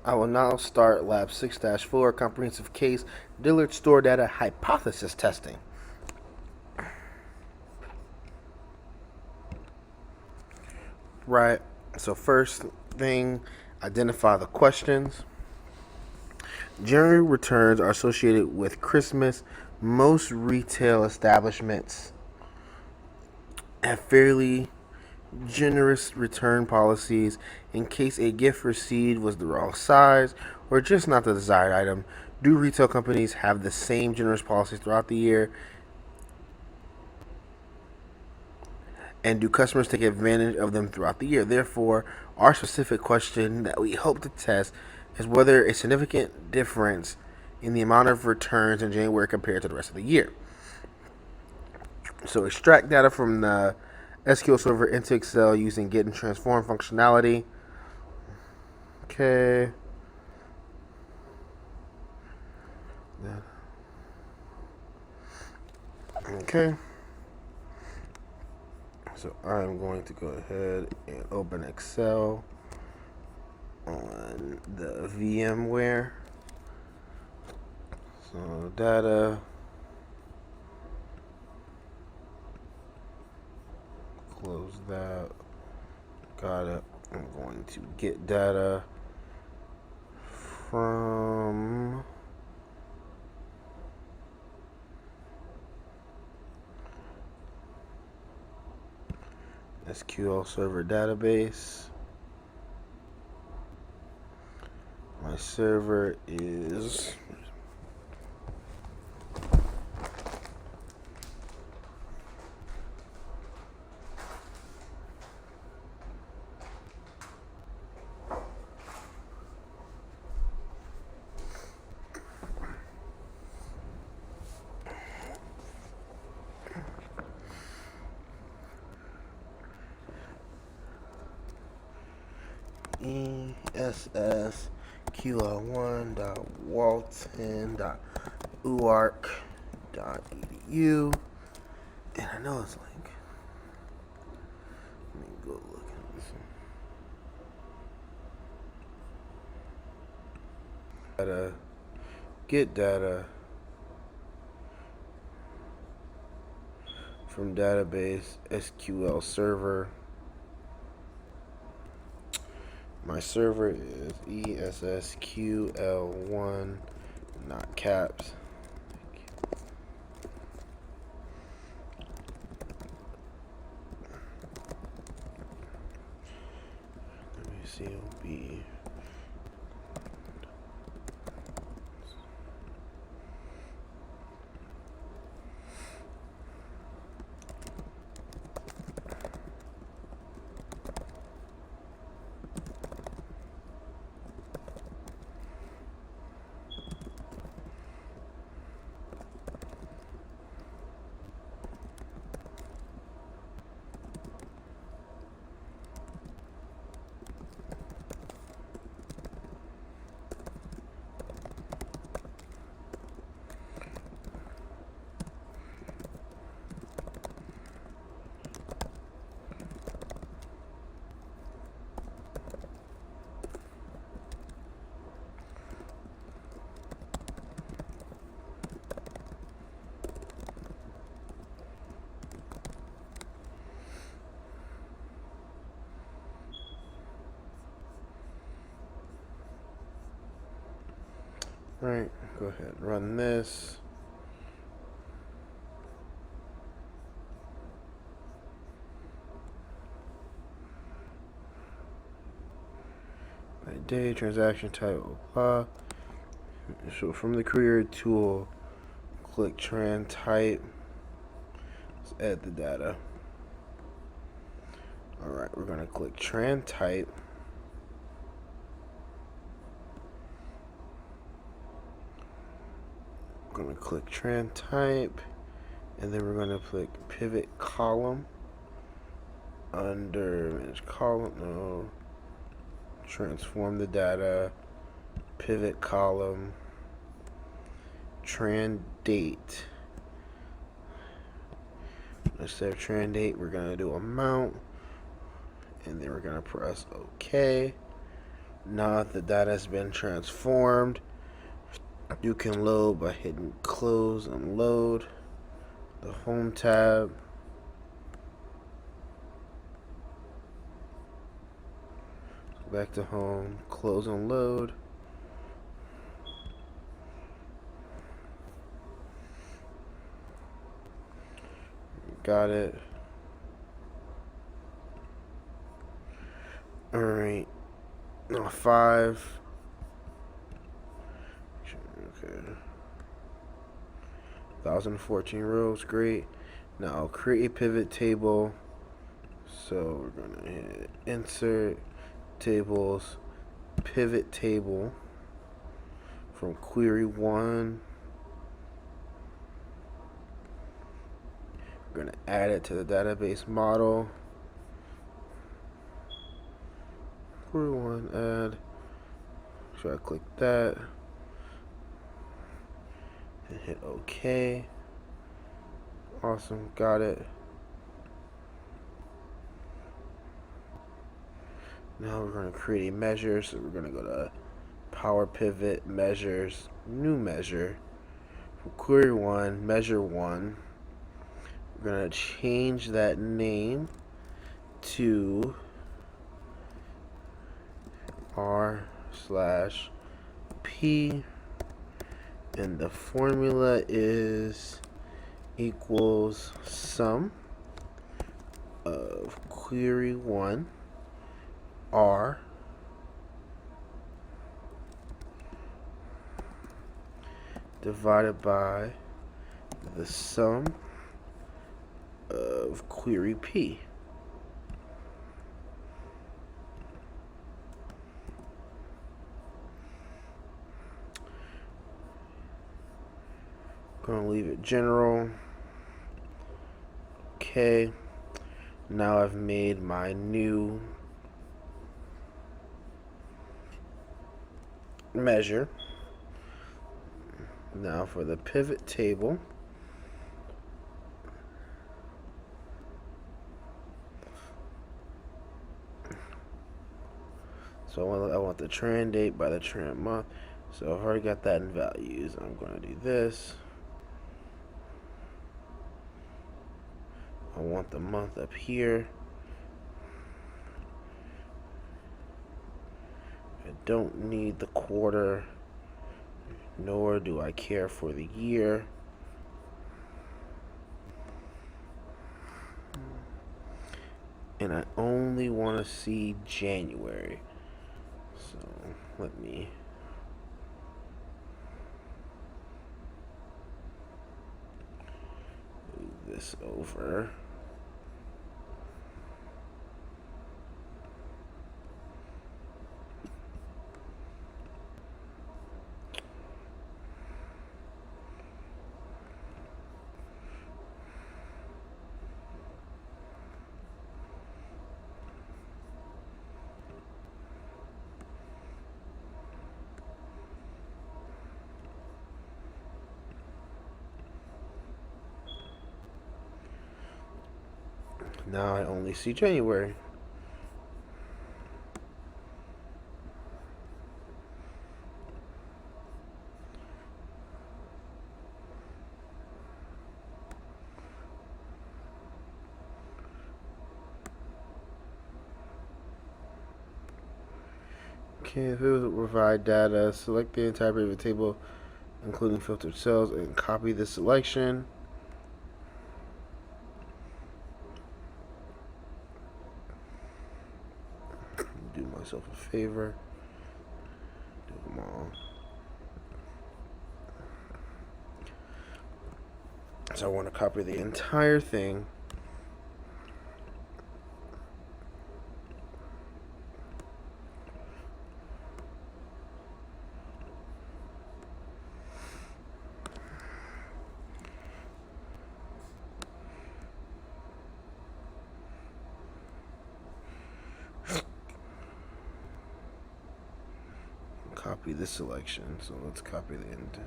I will now start Lab 6-4 Comprehensive Case Dillard Store Data Hypothesis Testing. Right, so first thing, identify the questions. January returns are associated with Christmas. Most retail establishments have fairly generous return policies in case a gift received was the wrong size or just not the desired item. Do retail companies have the same generous policies throughout the year? And do customers take advantage of them throughout the year? Therefore, our specific question that we hope to test is whether a significant difference in the amount of returns in January compared to the rest of the year. So extract data from the SQL Server into Excel using get and transform functionality. Okay. Okay. So I'm going to go ahead and open Excel on the VMware. So data, close that. Got it. I'm going to get data from SQL Server database. My server is ESSQL1.walton.uark.edu. And I know it's like, let me go look at this. Data, get data from database SQL server. My server is ESSQL1, not caps. Let me see, it'll be right. Go ahead, run this. Day, transaction type, blah. So from the career tool, click tran type. Let's add the data. Alright, we're gonna click tran type. We're gonna click tran type, and then we're gonna click pivot column under manage column. No, transform the data, pivot column, tran date. Instead of tran date, we're gonna do amount, and then we're gonna press OK. Now that the data has been transformed, you can load by hitting close and load the home tab. Back to home, close and load. Got it. Alright. Now 5. Okay. 1014 rows, great. Now create a pivot table. So we're gonna hit insert tables, pivot table from query 1. We're gonna add it to the database model. Query 1, add. So I click that and hit OK. Awesome, got it. Now we're going to create a measure, so we're going to go to Power Pivot, Measures, New Measure. For Query 1, Measure 1, we're going to change that name to R/P, and the formula is equals sum of Query 1 R divided by the sum of query P. Gonna leave it general. Okay. Now I've made my new measure. Now for the pivot table, so I want the trend date by the trend month. So I've already got that in values. I'm going to do this. I want the month up here. I don't need the quarter, nor do I care for the year. And I only want to see January. So let me move this over. Now I only see January. Okay, if it was provide data, select the entire pivot table, including filtered cells, and copy the selection. Do myself a favor. Do them all. So I want to copy the entire thing. Copy the selection. So let's copy the entire.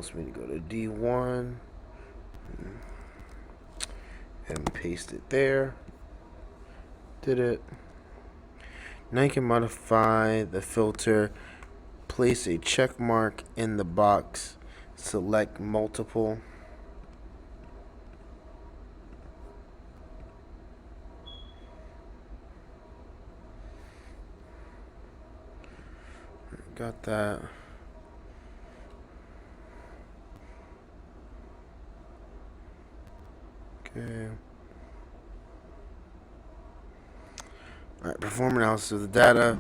wants me to go to D1 and paste it there. Did it. Now you can modify the filter. Place a check mark in the box. Select multiple. Got that. Okay. Alright, perform analysis of the data.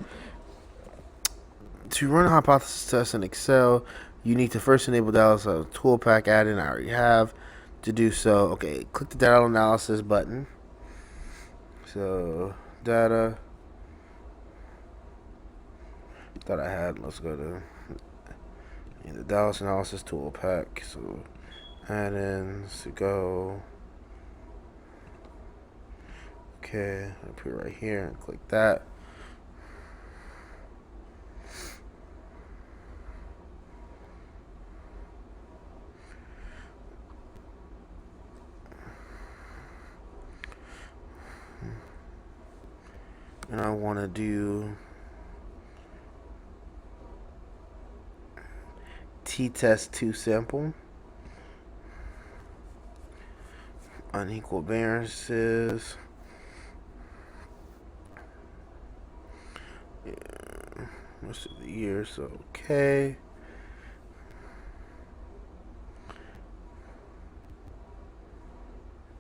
To run a hypothesis test in Excel, you need to first enable data toolpack add-in. I already have. To do so, okay, click the data analysis button. So, data that I had. Let's go to the Dallas analysis tool pack. So add-ins to go. Okay, I put it right here and click that. And I want to do t-test 2 sample. Unequal variances. Yeah, most of the year, so okay.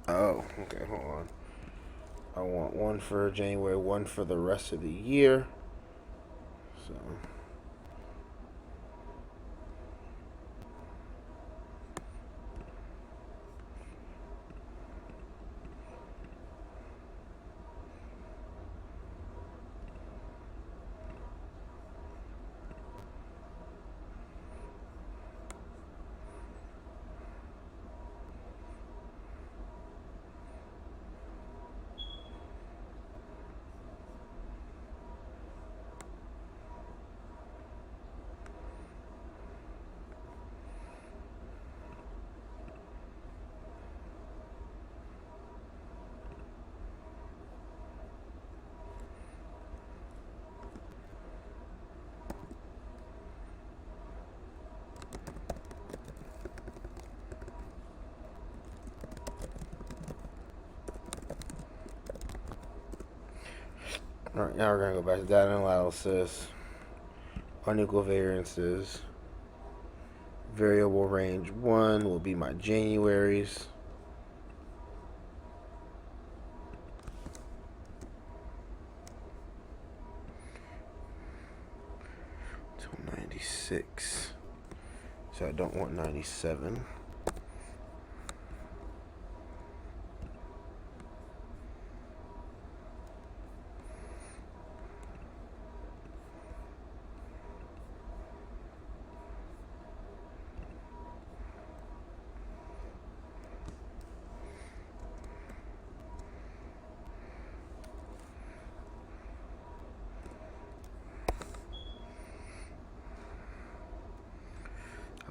Oh, okay, hold on. I want one for January, one for the rest of the year. So alright, now we're gonna go back to data analysis. Unequal variances. Variable range 1 will be my Januaries. Till 96. So I don't want 97.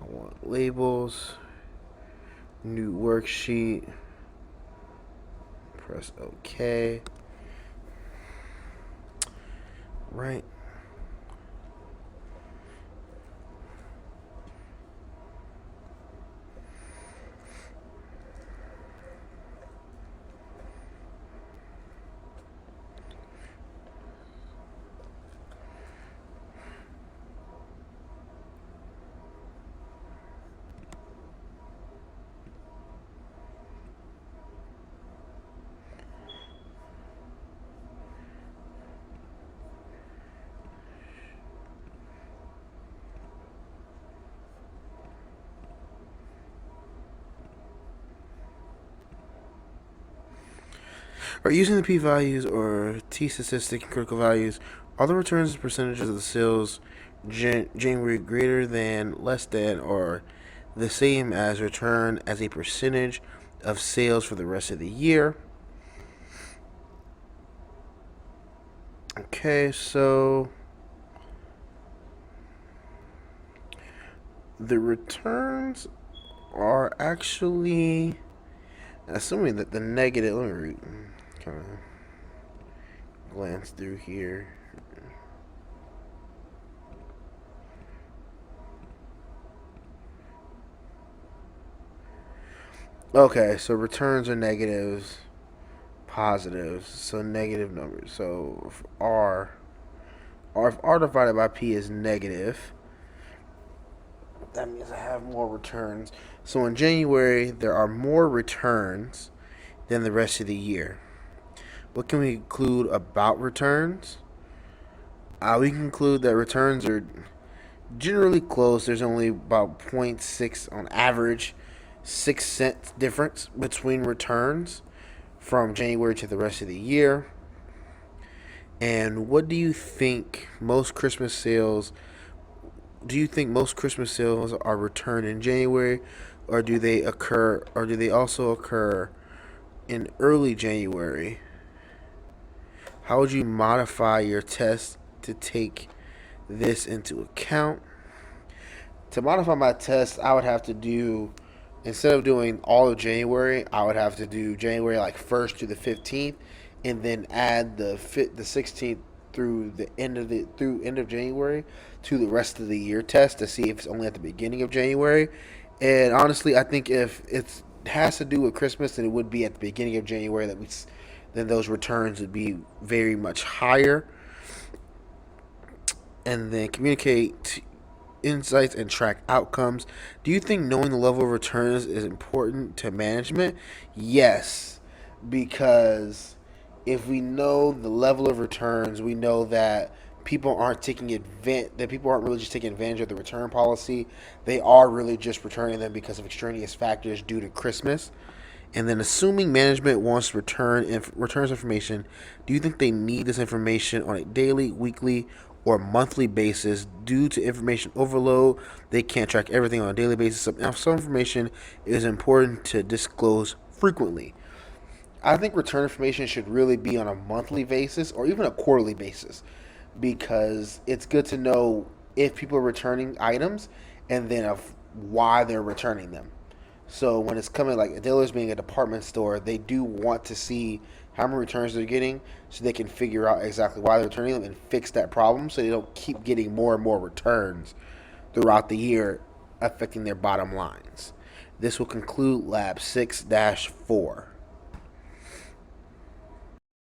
I want labels, new worksheet, press OK. Right. Are using the p-values or t-statistic and critical values, are the returns as percentages of the sales January greater than, less than, or the same as return as a percentage of sales for the rest of the year? Okay, so The returns are actually, assuming that the negative, let me read, kind of glance through here. Okay, so returns are negatives, positives, so negative numbers. So if R divided by P is negative, that means I have more returns. So in January, there are more returns than the rest of the year. What can we conclude about returns? We can conclude that returns are generally close. There's only about zero point 0.6 on average, 6 cents difference between returns from January to the rest of the year. And what do you think most Christmas sales? Do you think most Christmas sales are returned in January, or do they occur, or do they also occur in early January? How would you modify your test to take this into account? To modify my test, I would have to do, instead of doing all of January, I would have to do January like 1st to the 15th, and then add the 16th through the end of January to the rest of the year test to see if it's only at the beginning of January. And honestly, I think if it has to do with Christmas, then it would be at the beginning of January then those returns would be very much higher. And then communicate insights and track outcomes. Do you think knowing the level of returns is important to management? Yes, because if we know the level of returns, we know that people aren't really just taking advantage of the return policy. They are really just returning them because of extraneous factors due to Christmas. And then, assuming management wants returns information, do you think they need this information on a daily, weekly, or monthly basis due to information overload? They can't track everything on a daily basis. Some information is important to disclose frequently. I think return information should really be on a monthly basis or even a quarterly basis because it's good to know if people are returning items and then of why they're returning them. So when it's coming, like Dillard's being a department store, they do want to see how many returns they're getting so they can figure out exactly why they're returning them and fix that problem so they don't keep getting more and more returns throughout the year affecting their bottom lines. This will conclude Lab 6-4.